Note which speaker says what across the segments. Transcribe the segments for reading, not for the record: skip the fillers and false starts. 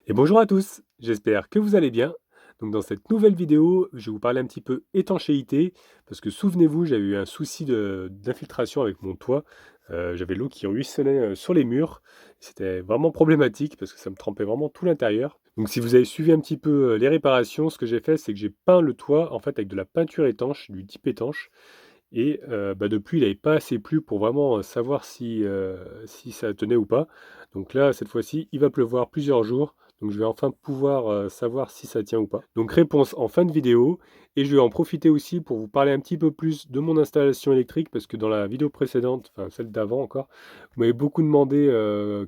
Speaker 1: Et bonjour à tous, j'espère que vous allez bien. Donc dans cette nouvelle vidéo, je vais vous parler un petit peu étanchéité, parce que souvenez-vous, j'avais eu un souci d'infiltration avec mon toit. J'avais l'eau qui ruisselait sur les murs. C'était vraiment problématique parce que ça me trempait vraiment tout l'intérieur. Donc si vous avez suivi un petit peu les réparations, ce que j'ai fait, c'est que j'ai peint le toit en fait avec de la peinture étanche, du type étanche. Et depuis, il n'avait pas assez plu pour vraiment savoir si ça tenait ou pas. Donc là, cette fois-ci, il va pleuvoir plusieurs jours. Donc je vais enfin pouvoir savoir si ça tient ou pas. Donc réponse en fin de vidéo. Et je vais en profiter aussi pour vous parler un petit peu plus de mon installation électrique. Parce que dans la vidéo précédente, enfin celle d'avant encore, vous m'avez beaucoup demandé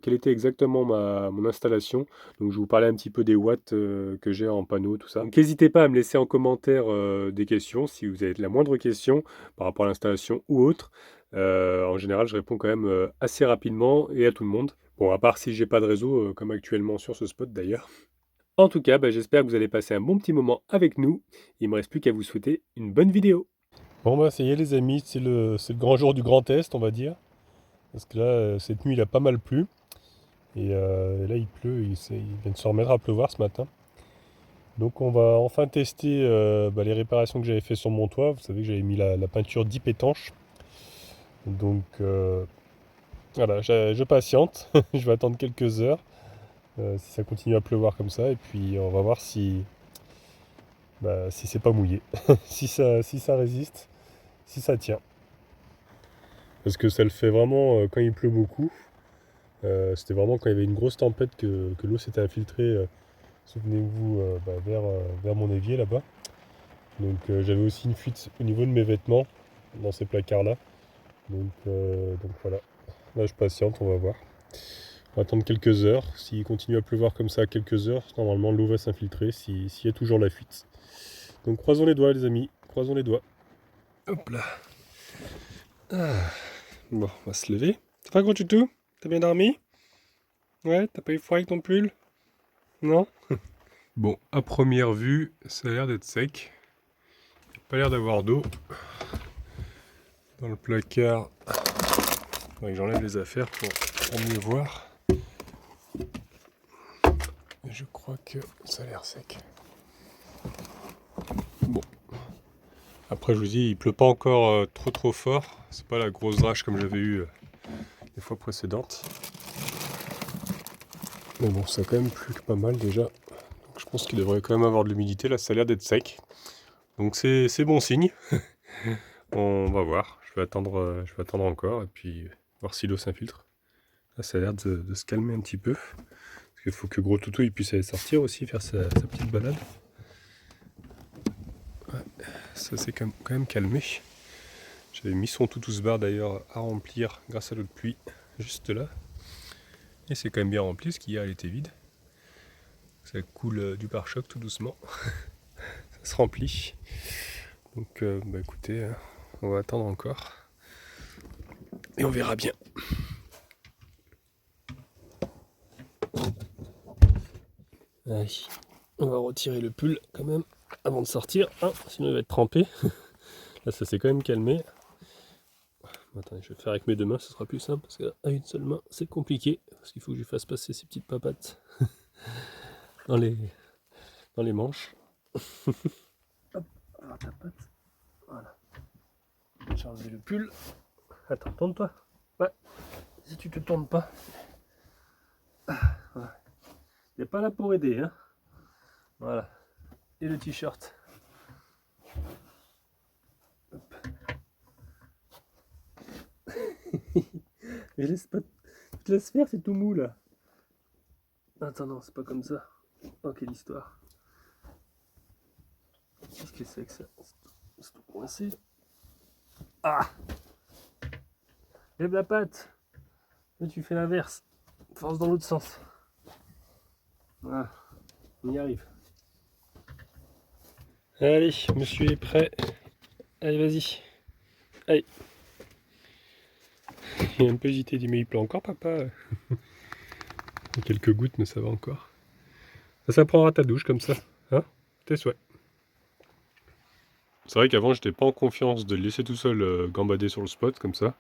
Speaker 1: quelle était exactement mon installation. Donc je vais vous parler un petit peu des watts que j'ai en panneau, tout ça. Donc n'hésitez pas à me laisser en commentaire des questions si vous avez la moindre question par rapport à l'installation ou autre. En général, je réponds quand même assez rapidement et à tout le monde. Bon, à part si j'ai pas de réseau, comme actuellement sur ce spot d'ailleurs. En tout cas, j'espère que vous allez passer un bon petit moment avec nous. Il me reste plus qu'à vous souhaiter une bonne vidéo.
Speaker 2: Bon bah ça y est les amis, c'est le grand jour du Grand Est on va dire. Parce que là, cette nuit il a pas mal plu. Et là il pleut, il vient de se remettre à pleuvoir ce matin. Donc on va enfin tester les réparations que j'avais fait sur mon toit. Vous savez que j'avais mis la peinture deep étanche. Donc voilà, je patiente. Je vais attendre quelques heures si ça continue à pleuvoir comme ça. Et puis on va voir si c'est pas mouillé. Si ça résiste, si ça tient. Parce que ça le fait vraiment quand il pleut beaucoup. C'était vraiment quand il y avait une grosse tempête que l'eau s'était infiltrée, souvenez-vous, vers mon évier là-bas. Donc j'avais aussi une fuite au niveau de mes vêtements dans ces placards-là. Donc voilà, là je patiente, on va voir. On va attendre quelques heures. S'il continue à pleuvoir comme ça à quelques heures, normalement l'eau va s'infiltrer s'il y a toujours la fuite. Donc croisons les doigts les amis, croisons les doigts. Hop là. Ah. Bon, on va se lever. Ça va gros tutou? T'as bien dormi? Ouais, t'as pas eu froid avec ton pull? Non? Bon, à première vue, ça a l'air d'être sec. Il n'y a pas l'air d'avoir d'eau. Dans le placard, faudrait que j'enlève les affaires pour mieux voir. Et je crois que ça a l'air sec. Bon. Après, je vous dis, il pleut pas encore trop fort. C'est pas la grosse drache comme j'avais eu les fois précédentes. Mais bon, ça a quand même plu pas mal déjà. Donc je pense qu'il devrait quand même avoir de l'humidité. Là, ça a l'air d'être sec. Donc c'est bon signe. On va voir. Je vais attendre encore et puis voir si l'eau s'infiltre. Là, ça a l'air de se calmer un petit peu. Parce qu'il faut que Gros Toutou il puisse aller sortir aussi, faire sa petite balade. Ouais, ça s'est quand même calmé. J'avais mis son Toutous bar d'ailleurs à remplir grâce à l'eau de pluie, juste là. Et c'est quand même bien rempli, parce qu'hier elle était vide. Ça coule du pare-choc tout doucement. Ça se remplit. Donc écoutez, on va attendre encore. Et on verra bien. Allez, on va retirer le pull quand même avant de sortir, hein, sinon il va être trempé. Là ça s'est quand même calmé. Attendez, je vais faire avec mes deux mains, ce sera plus simple parce qu'à une seule main c'est compliqué. Parce qu'il faut que je fasse passer ces petites papates dans les manches. Hop, alors ta patte. Voilà. J'ai enlevé le pull. Attends, tourne-toi. Ouais. Si tu te tournes pas. Voilà. Il n'est pas là pour aider, hein. Voilà. Et le t-shirt. Mais laisse pas. Tu te laisses faire, c'est tout mou là. Attends, non, c'est pas comme ça. Oh, quelle histoire. Qu'est-ce que c'est que ça? C'est tout coincé. Ah! Lève la patte. Là, tu fais l'inverse. Force dans l'autre sens. Voilà. On y arrive. Allez, monsieur est prêt. Allez, vas-y. Allez. Il est un peu hésité, il dit mais il pleut encore papa. Quelques gouttes mais ça va encore. Ça prendra ta douche comme ça, hein? Tes souhaits. C'est vrai qu'avant j'étais pas en confiance de le laisser tout seul gambader sur le spot comme ça.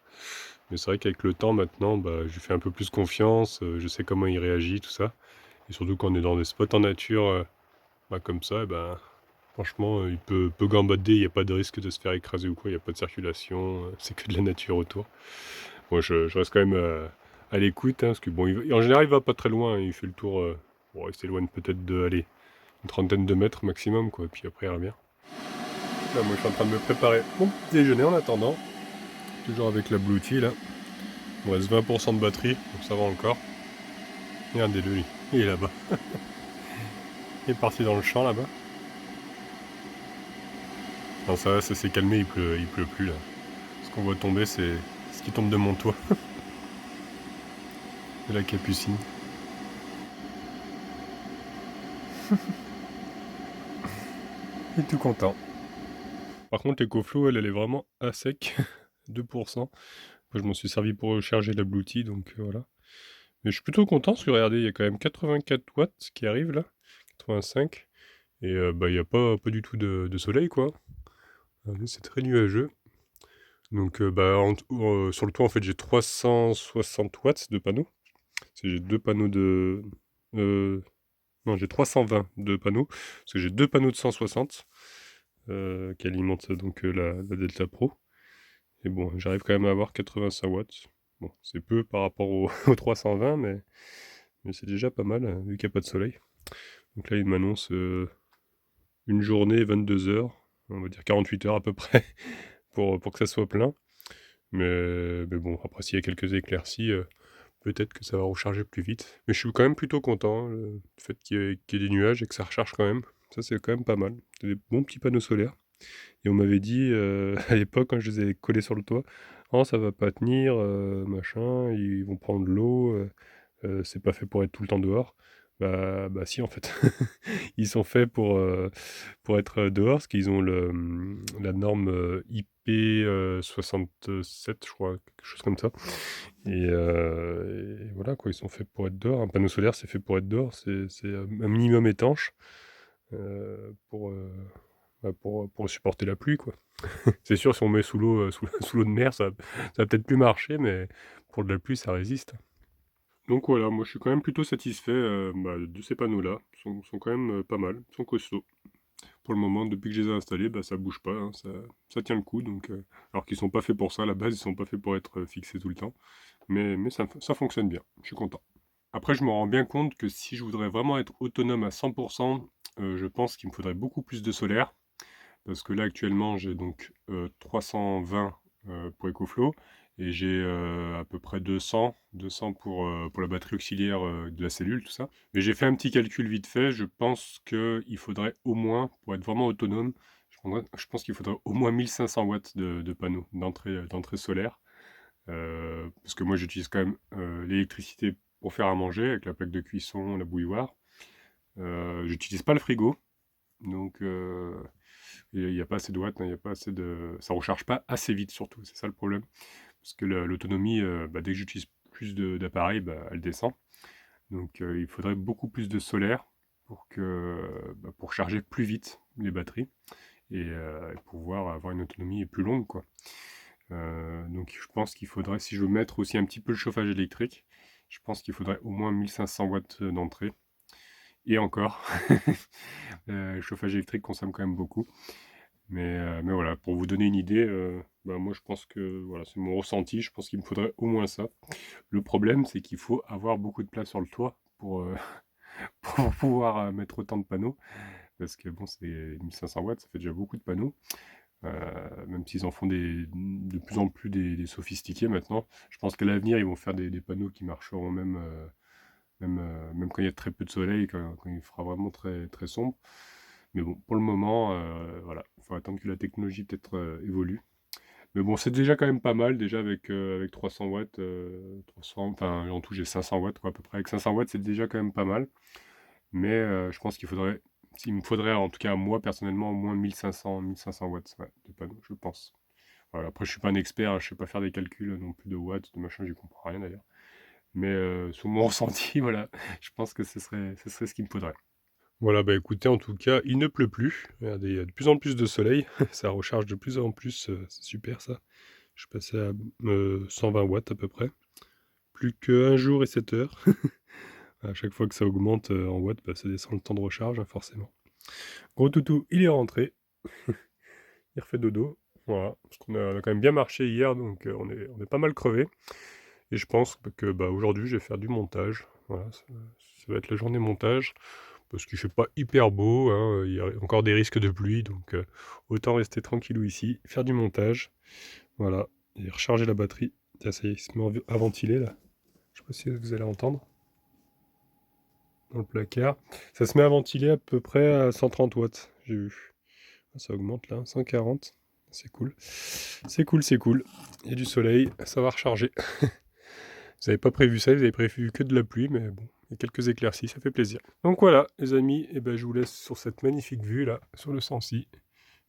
Speaker 2: Mais c'est vrai qu'avec le temps maintenant, je lui fais un peu plus confiance, je sais comment il réagit, tout ça. Et surtout quand on est dans des spots en nature, comme ça, franchement, il peut gambader, il n'y a pas de risque de se faire écraser ou quoi, il n'y a pas de circulation, c'est que de la nature autour. Moi, je reste quand même à l'écoute, hein, parce que bon, en général, il va pas très loin, hein, il fait le tour, il s'éloigne peut-être de, allez, une trentaine de mètres maximum, quoi, et puis après, il revient. Là, moi, je suis en train de me préparer mon petit déjeuner en attendant, toujours avec la Bluetooth, là. Il me reste 20% de batterie, donc ça va encore. Regardez-le, lui, il est là-bas. Il est parti dans le champ, là-bas. Non, ça va, ça s'est calmé, il pleut plus, là. Ce qu'on voit tomber, c'est ce qui tombe de mon toit. De la capucine. Il est tout content. Par contre, l'écoflow, elle est vraiment à sec. 2%. Moi, je m'en suis servi pour recharger la Bluetooth, donc voilà. Mais je suis plutôt content parce que regardez, il y a quand même 84 watts qui arrivent là. 85. Et il n'y a pas du tout de soleil, quoi. Regardez, c'est très nuageux. Donc sur le toit, en fait, j'ai 360 watts de panneaux. J'ai deux panneaux de... non, j'ai 320 de panneaux. Parce que j'ai deux panneaux de 160 qui alimentent donc la Delta Pro. Et bon, j'arrive quand même à avoir 85 watts. Bon, c'est peu par rapport aux 320, mais c'est déjà pas mal, vu qu'il n'y a pas de soleil. Donc là, il m'annonce une journée, 22 heures, on va dire 48 heures à peu près, pour que ça soit plein. Mais bon, après, s'il y a quelques éclaircies, peut-être que ça va recharger plus vite. Mais je suis quand même plutôt content, le fait qu'il y ait des nuages et que ça recharge quand même. Ça, c'est quand même pas mal. C'est des bons petits panneaux solaires. Et on m'avait dit, à l'époque, quand je les ai collés sur le toit, oh, ça va pas tenir, machin, ils vont prendre de l'eau, c'est pas fait pour être tout le temps dehors. Bah si, en fait. Ils sont faits pour être dehors, parce qu'ils ont la norme IP67, je crois, quelque chose comme ça. Et voilà, quoi, ils sont faits pour être dehors. Un panneau solaire, c'est fait pour être dehors, c'est un minimum étanche euh, pour, euh, pour supporter la pluie, quoi. C'est sûr, si on met sous l'eau sous l'eau de mer, ça va peut-être plus marcher, mais pour de la pluie, ça résiste. Donc voilà, moi je suis quand même plutôt satisfait de ces panneaux-là. Ils sont quand même pas mal, ils sont costauds. Pour le moment, depuis que je les ai installés, ça bouge pas, hein, ça tient le coup. Donc, alors qu'ils sont pas faits pour ça, à la base, ils sont pas faits pour être fixés tout le temps. Mais ça fonctionne bien, je suis content. Après, je me rends bien compte que si je voudrais vraiment être autonome à 100%, je pense qu'il me faudrait beaucoup plus de solaire. Parce que là, actuellement, j'ai donc 320 pour EcoFlow et j'ai à peu près 200 pour la batterie auxiliaire de la cellule, tout ça. Mais j'ai fait un petit calcul vite fait. Je pense qu'il faudrait au moins, pour être vraiment autonome, je pense qu'il faudrait au moins 1500 watts de panneaux d'entrée solaire. Parce que moi, j'utilise quand même l'électricité pour faire à manger avec la plaque de cuisson, la bouilloire. J'utilise pas le frigo. Donc, il n'y a pas assez de watts, hein, il y a pas assez de... ça recharge pas assez vite surtout, c'est ça le problème. Parce que l'autonomie, dès que j'utilise plus d'appareils, elle descend. Donc il faudrait beaucoup plus de solaire pour charger plus vite les batteries et pouvoir avoir une autonomie plus longue, quoi. Donc je pense qu'il faudrait, si je veux mettre aussi un petit peu le chauffage électrique, je pense qu'il faudrait au moins 1500 watts d'entrée. Et encore, le chauffage électrique consomme quand même beaucoup. Mais voilà, pour vous donner une idée, moi je pense que voilà, c'est mon ressenti, je pense qu'il me faudrait au moins ça. Le problème, c'est qu'il faut avoir beaucoup de place sur le toit pour, pour pouvoir mettre autant de panneaux. Parce que bon, c'est 1500 watts, ça fait déjà beaucoup de panneaux. Même s'ils en font de plus en plus des sophistiqués maintenant. Je pense qu'à l'avenir, ils vont faire des panneaux qui marcheront même quand il y a très peu de soleil, quand il fera vraiment très, très sombre. Mais bon, pour le moment, voilà, il faut attendre que la technologie peut-être évolue. Mais bon, c'est déjà quand même pas mal, déjà avec 300 watts, 300, enfin en tout j'ai 500 watts quoi, à peu près. Avec 500 watts, c'est déjà quand même pas mal. Mais je pense il me faudrait en tout cas moi personnellement au moins 1500 watts ouais, de panneaux, je pense. Voilà, après je suis pas un expert, je sais pas faire des calculs non plus de watts, de machin, j'y comprends rien d'ailleurs. Mais sur mon ressenti, voilà, je pense que ce serait ce qu'il me faudrait. Voilà, écoutez, en tout cas, il ne pleut plus. Regardez, il y a de plus en plus de soleil. Ça recharge de plus en plus. C'est super ça. Je suis passé à 120 watts à peu près. Plus qu'un jour et 7 heures.
Speaker 1: À chaque fois que ça augmente en watts, bah, ça descend le temps de recharge, hein, forcément. Gros toutou, il est rentré. Il refait dodo. Voilà. Parce qu'on a quand même bien marché hier, donc on est pas mal crevé. Et je pense que bah, aujourd'hui, je vais faire du montage. Voilà, ça va être la journée montage. Parce qu'il fait pas hyper beau, hein, il y a encore des risques de pluie, donc autant rester tranquillou ici, faire du montage. Voilà, et recharger la batterie. Tiens, ça y est, il se met à ventiler là. Je sais pas si vous allez entendre dans le placard. Ça se met à ventiler à peu près à 130 watts, j'ai vu. Ça augmente là, 140. C'est cool. C'est cool, c'est cool. Il y a du soleil, ça va recharger. Vous n'avez pas prévu ça, vous avez prévu que de la pluie, mais bon, il y a quelques éclaircies, ça fait plaisir. Donc voilà, les amis, et ben, je vous laisse sur cette magnifique vue là, sur le Sancy.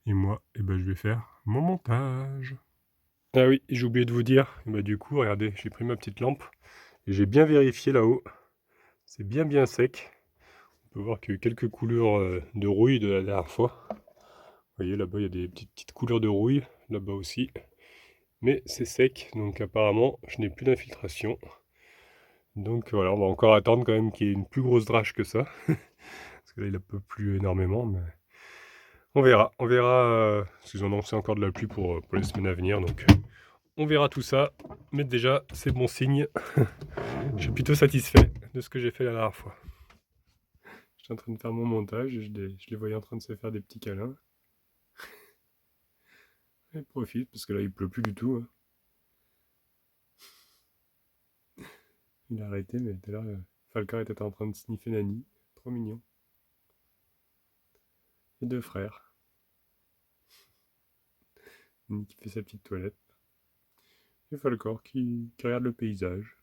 Speaker 1: Et moi, et ben, je vais faire mon montage. Ah oui, j'ai oublié de vous dire, et ben, du coup, regardez, j'ai pris ma petite lampe et j'ai bien vérifié là-haut. C'est bien bien sec. On peut voir qu'il y a eu quelques couleurs de rouille de la dernière fois. Vous voyez, là-bas, il y a des petites couleurs de rouille, là-bas aussi. Mais c'est sec, donc apparemment, je n'ai plus d'infiltration. Donc voilà, on va encore attendre quand même qu'il y ait une plus grosse drache que ça. Parce que là, il ne peut plus énormément, mais on verra. On verra, parce qu'ils ont annoncé encore de la pluie pour les semaines à venir, donc on verra tout ça. Mais déjà, c'est bon signe. Je suis plutôt satisfait de ce que j'ai fait la dernière fois. J'étais en train de faire mon montage et je les voyais en train de se faire des petits câlins. Et profite, parce que là, il pleut plus du tout. Hein. Il a arrêté, mais tout à l'heure, Falcar était en train de sniffer Nani. Trop mignon. Et deux frères. Nani qui fait sa petite toilette. Et Falcor qui regarde le paysage.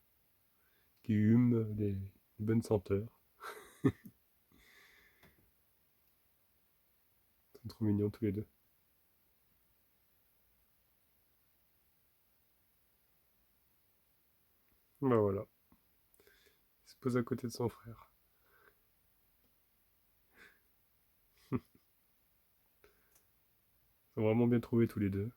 Speaker 1: Qui hume des bonnes senteurs. Ils sont trop mignons tous les deux. Bah voilà. Il se pose à côté de son frère. Ils sont vraiment bien trouvés tous les deux.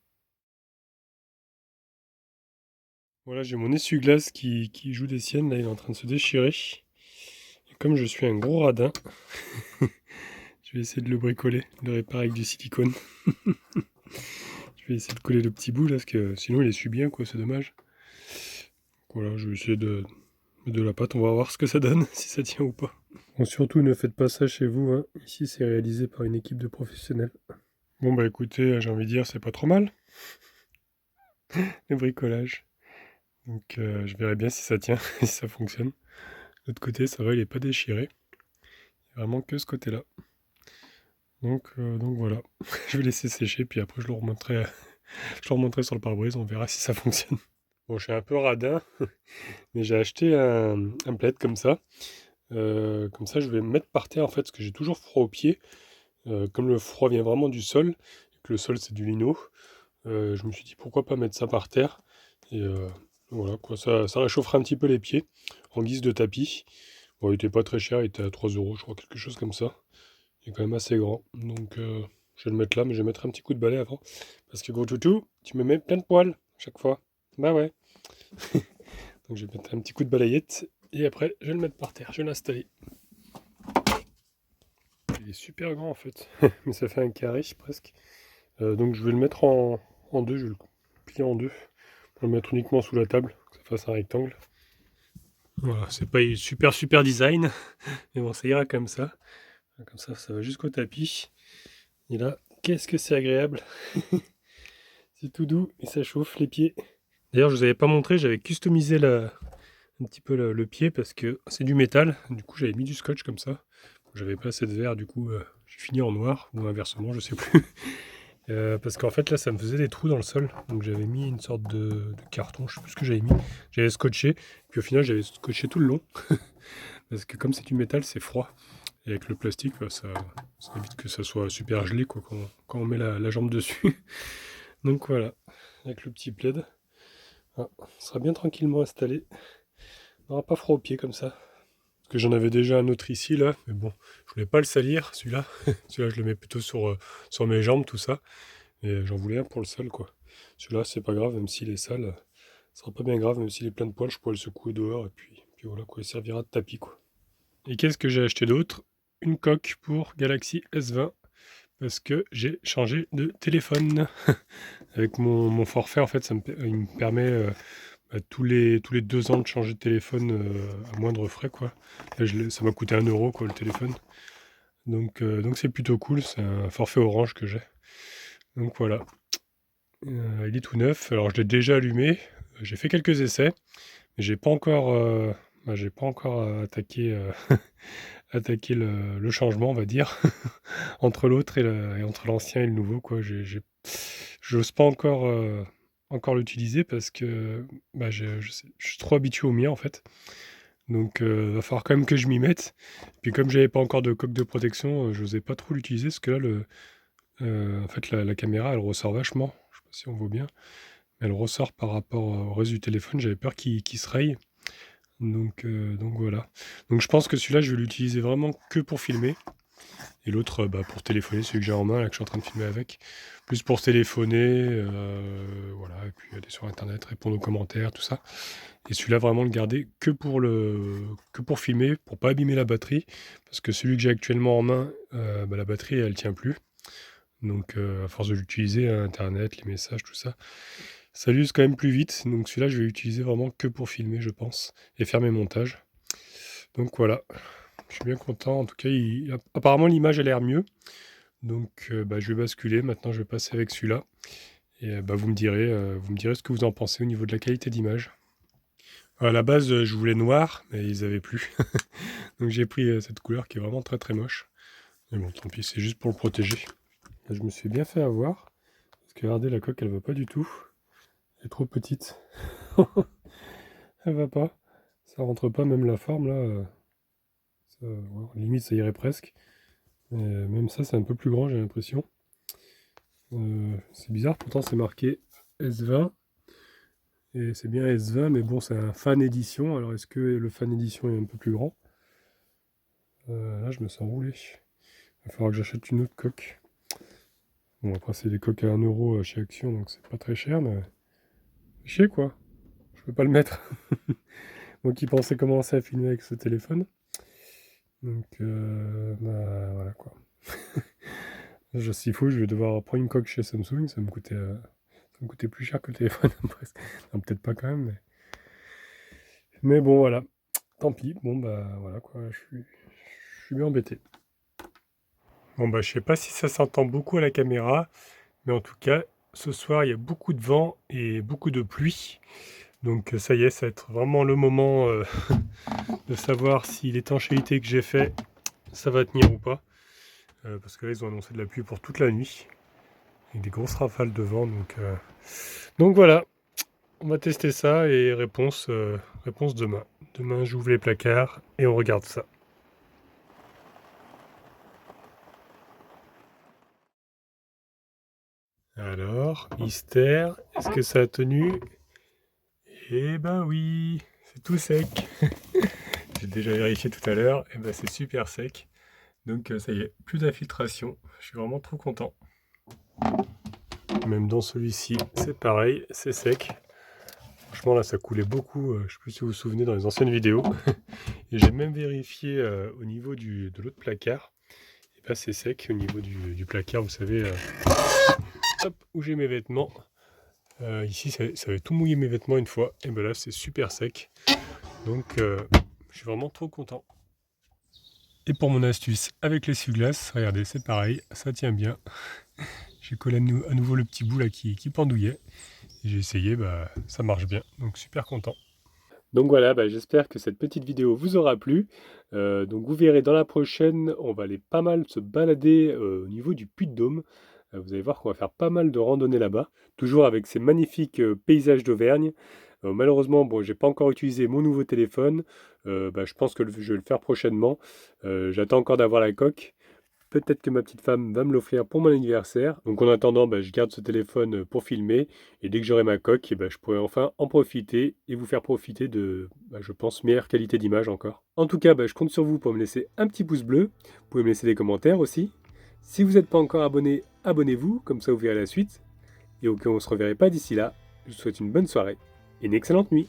Speaker 1: Voilà, j'ai mon essuie-glace qui joue des siennes. Là, il est en train de se déchirer. Et comme je suis un gros radin, je vais essayer de le bricoler, de le réparer avec du silicone. Je vais essayer de coller le petit bout là, parce que sinon il essuie bien, quoi, c'est dommage. Voilà, je vais essayer de mettre de la pâte, on va voir ce que ça donne, si ça tient ou pas. Bon, surtout ne faites pas ça chez vous, hein. Ici c'est réalisé par une équipe de professionnels. Bon bah écoutez, j'ai envie de dire, c'est pas trop mal, le bricolage. Donc je verrai bien si ça tient, si ça fonctionne. De l'autre côté, ça va, il est pas déchiré. Il y a vraiment que ce côté-là. Donc voilà, je vais laisser sécher, puis après je le remonterai, sur le pare-brise, on verra si ça fonctionne. Bon, je suis un peu radin, mais j'ai acheté un plaid comme ça. Comme ça, je vais me mettre par terre en fait, parce que j'ai toujours froid aux pieds. Comme le froid vient vraiment du sol, et que le sol c'est du lino, je me suis dit pourquoi pas mettre ça par terre. Et voilà, quoi, ça réchauffera un petit peu les pieds en guise de tapis. Bon, il était pas très cher, il était à 3 euros, je crois, quelque chose comme ça. Il est quand même assez grand. Donc je vais le mettre là, mais je vais mettre un petit coup de balai avant. Parce que gros toutou, tu me mets plein de poils chaque fois. Bah ouais. Donc je vais mettre un petit coup de balayette et après je vais le mettre par terre, je vais l'installer. Il est super grand en fait, mais ça fait un carré presque. Donc je vais le mettre en deux, je vais le plier en deux pour le mettre uniquement sous la table, que ça fasse un rectangle. Voilà, c'est pas super design, mais bon ça ira comme ça. Comme ça va jusqu'au tapis. Et là, qu'est-ce que c'est agréable. C'est tout doux et ça chauffe les pieds. D'ailleurs je vous avais pas montré, j'avais customisé un petit peu le pied parce que c'est du métal. Du coup j'avais mis du scotch comme ça. J'avais pas assez de verre, du coup j'ai fini en noir, ou inversement, je sais plus. Parce qu'en fait là ça me faisait des trous dans le sol. Donc j'avais mis une sorte de carton, je sais plus ce que j'avais mis. J'avais scotché, puis au final j'avais scotché tout le long. Parce que comme c'est du métal, c'est froid. Et avec le plastique, ça évite que ça soit super gelé quoi, quand on met la jambe dessus. Donc voilà, avec le petit plaid. Ah, on sera bien tranquillement installé. On n'aura pas froid aux pieds comme ça. Parce que j'en avais déjà un autre ici là, mais bon, je voulais pas le salir celui-là. Celui-là je le mets plutôt sur mes jambes, tout ça. Et j'en voulais un pour le sol quoi. Celui-là c'est pas grave, même s'il est sale, ce sera pas bien grave, même s'il est plein de poils, je pourrais le secouer dehors et puis voilà quoi, il servira de tapis quoi. Et qu'est-ce que j'ai acheté d'autre? Une coque pour Galaxy S20 parce que j'ai changé de téléphone. Avec mon forfait, en fait, il me permet tous les 2 ans de changer de téléphone à moindre frais, quoi. Là, ça m'a coûté 1 euro, quoi, le téléphone. Donc c'est plutôt cool, c'est un forfait Orange que j'ai. Donc voilà. Il est tout neuf. Alors je l'ai déjà allumé. J'ai fait quelques essais, mais j'ai pas encore attaqué le changement, on va dire, entre l'autre et entre l'ancien et le nouveau, quoi. J'ose pas encore l'utiliser parce que je suis trop habitué au mien, en fait. Donc va falloir quand même que je m'y mette. Puis comme j'avais pas encore de coque de protection, j'osais pas trop l'utiliser parce que là, en fait, la caméra, elle ressort vachement. Je sais pas si on voit bien. Mais elle ressort par rapport au reste du téléphone. J'avais peur qu'il se raye. Donc voilà. Donc je pense que celui-là, je vais l'utiliser vraiment que pour filmer. Et l'autre, pour téléphoner, celui que j'ai en main, là, que je suis en train de filmer avec. Plus pour téléphoner, voilà, et puis aller sur Internet, répondre aux commentaires, tout ça. Et celui-là, vraiment le garder que pour filmer, pour pas abîmer la batterie. Parce que celui que j'ai actuellement en main, la batterie, elle tient plus. Donc à force de l'utiliser, Internet, les messages, tout ça, ça l'use quand même plus vite. Donc celui-là, je vais l'utiliser vraiment que pour filmer, je pense, et faire mes montages. Donc voilà, je suis bien content. En tout cas, apparemment, l'image a l'air mieux. Donc je vais basculer. Maintenant, je vais passer avec celui-là. Et vous me direz ce que vous en pensez au niveau de la qualité d'image. À la base, je voulais noir, mais ils avaient plus. Donc j'ai pris cette couleur qui est vraiment très très moche. Mais bon, tant pis, c'est juste pour le protéger. Là, je me suis bien fait avoir. Parce que regardez, la coque, elle va pas du tout. Elle est trop petite. Elle va pas. Ça rentre pas, même la forme là. Limite, ça irait presque. Mais même ça, c'est un peu plus grand, j'ai l'impression. C'est bizarre, pourtant c'est marqué S20. Et c'est bien S20, mais bon, c'est un fan édition. Alors est-ce que le fan édition est un peu plus grand? Là, je me sens roulé. Il va falloir que j'achète une autre coque. Bon, après, c'est des coques à 1 euro chez Action, donc c'est pas très cher, mais. Chier quoi. Je peux pas le mettre. Moi qui pensais commencer à filmer avec ce téléphone. Donc, voilà quoi. S'il faut, je vais devoir prendre une coque chez Samsung. Ça va me coûter plus cher que le téléphone presque. Non, peut-être pas quand même, mais bon, voilà. Tant pis. Bon, voilà quoi. Je suis bien embêté. Bon, je sais pas si ça s'entend beaucoup à la caméra, mais en tout cas, ce soir, il y a beaucoup de vent et beaucoup de pluie. Donc, ça y est, ça va être vraiment le moment de savoir si l'étanchéité que j'ai fait, ça va tenir ou pas. Parce que là, ils ont annoncé de la pluie pour toute la nuit. Avec des grosses rafales de vent. Donc voilà, on va tester ça et réponse demain. Demain, j'ouvre les placards et on regarde ça. Alors, mystère, est-ce que ça a tenu? Eh ben oui, c'est tout sec. J'ai déjà vérifié tout à l'heure, et c'est super sec. Donc ça y est, plus d'infiltration. Je suis vraiment trop content. Même dans celui-ci, c'est pareil, c'est sec. Franchement là, ça coulait beaucoup. Je ne sais plus si vous vous souvenez dans les anciennes vidéos. Et j'ai même vérifié au niveau de l'autre placard. Et c'est sec au niveau du placard, vous savez, hop, où j'ai mes vêtements. Ici, ça avait tout mouillé mes vêtements une fois. Et là, c'est super sec. Donc, je suis vraiment trop content. Et pour mon astuce avec l'essuie-glace, regardez, c'est pareil, ça tient bien. J'ai collé à nouveau le petit bout là qui pendouillait. Et j'ai essayé, ça marche bien. Donc, super content. Donc voilà, j'espère que cette petite vidéo vous aura plu. Donc vous verrez dans la prochaine, on va aller pas mal se balader au niveau du Puy-de-Dôme. Vous allez voir qu'on va faire pas mal de randonnées là-bas, toujours avec ces magnifiques paysages d'Auvergne. Malheureusement, j'ai pas encore utilisé mon nouveau téléphone. Je pense que je vais le faire prochainement. J'attends encore d'avoir la coque. Peut-être que ma petite femme va me l'offrir pour mon anniversaire. Donc en attendant, je garde ce téléphone pour filmer. Et dès que j'aurai ma coque, je pourrai enfin en profiter et vous faire profiter de, je pense, meilleure qualité d'image encore. En tout cas, je compte sur vous pour me laisser un petit pouce bleu. Vous pouvez me laisser des commentaires aussi. Si vous n'êtes pas encore abonné, abonnez-vous, comme ça vous verrez la suite. Et au cas où on ne se reverrait pas d'ici là, je vous souhaite une bonne soirée et une excellente nuit.